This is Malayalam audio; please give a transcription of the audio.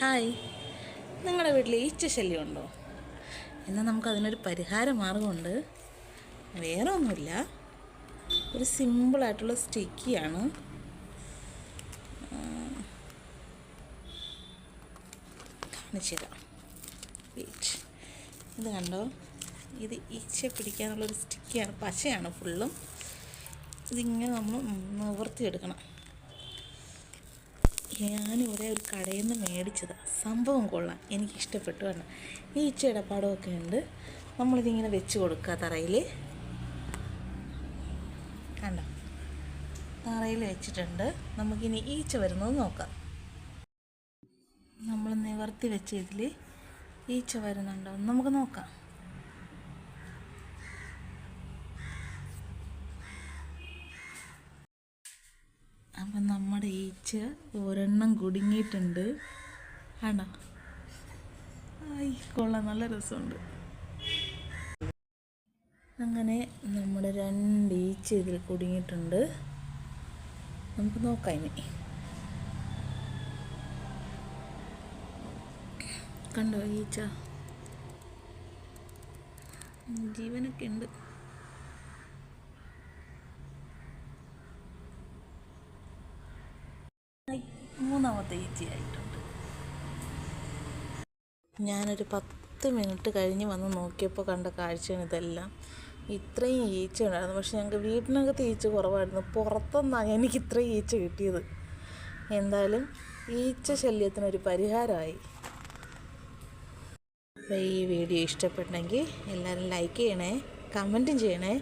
ഹായ്, നിങ്ങളുടെ വീട്ടിൽ ഈച്ച ശല്യം ഉണ്ടോ? എന്നാൽ നമുക്കതിനൊരു പരിഹാര മാർഗമുണ്ട്. വേറെ ഒന്നുമില്ല, ഒരു സിമ്പിളായിട്ടുള്ള സ്റ്റിക്കിയാണ്. കാണിച്ചു തരാം. വെയിറ്റ്, ഇത് കണ്ടോ? ഇത് ഈച്ച പിടിക്കാനുള്ളൊരു സ്റ്റിക്കിയാണ്, പശയാണ് ഫുള്ളും. ഇതിങ്ങനെ നമ്മൾ നിവർത്തിയെടുക്കണം. ഞാനിവിടെ ഒരു കടയിൽ നിന്ന് മേടിച്ചതാണ്. സംഭവം കൊള്ളാം, എനിക്കിഷ്ടപ്പെട്ടു. വേണം ഈച്ചയുടെ പടമൊക്കെ ഉണ്ട്. നമ്മളിതിങ്ങനെ വെച്ച് കൊടുക്കുക തറയിൽ. കണ്ടോ, തറയിൽ വെച്ചിട്ടുണ്ട്. നമുക്കിനി ഈച്ച വരുന്നത് നോക്കാം. നമ്മൾ നിവർത്തി വെച്ച് ഇതിൽ ഈച്ച വരുന്നുണ്ടോ എന്ന് നമുക്ക് നോക്കാം. അപ്പം നമ്മുടെ ഈച്ച ഒരെണ്ണം കുടുങ്ങിയിട്ടുണ്ട്. ആണോ? കൊള്ളാം, നല്ല രസമുണ്ട്. അങ്ങനെ നമ്മുടെ 2 ഈച്ച ഇതിൽ കുടുങ്ങിയിട്ടുണ്ട്. നമുക്ക് നോക്കാം ഇനി. കണ്ടോ, ഈച്ച ജീവനൊക്കെ ഉണ്ട്. മൂന്നാമത്തെ ഈച്ചയായിട്ടുണ്ട്. ഞാനൊരു 10 മിനിറ്റ് കഴിഞ്ഞ് വന്ന് നോക്കിയപ്പോൾ കണ്ട കാഴ്ചയാണ് ഇതെല്ലാം. ഇത്രയും ഈച്ച ഉണ്ടായിരുന്നു. പക്ഷെ ഞങ്ങൾക്ക് വീട്ടിനകത്ത് ഈച്ച കുറവായിരുന്നു. പുറത്തുനിന്നാണ് എനിക്ക് ഇത്രയും ഈച്ച കിട്ടിയത്. എന്തായാലും ഈച്ച ശല്യത്തിനൊരു പരിഹാരമായി. അപ്പോൾ ഈ വീഡിയോ ഇഷ്ടപ്പെട്ടെങ്കിൽ എല്ലാവരും ലൈക്ക് ചെയ്യണേ, കമൻറ്റും ചെയ്യണേ.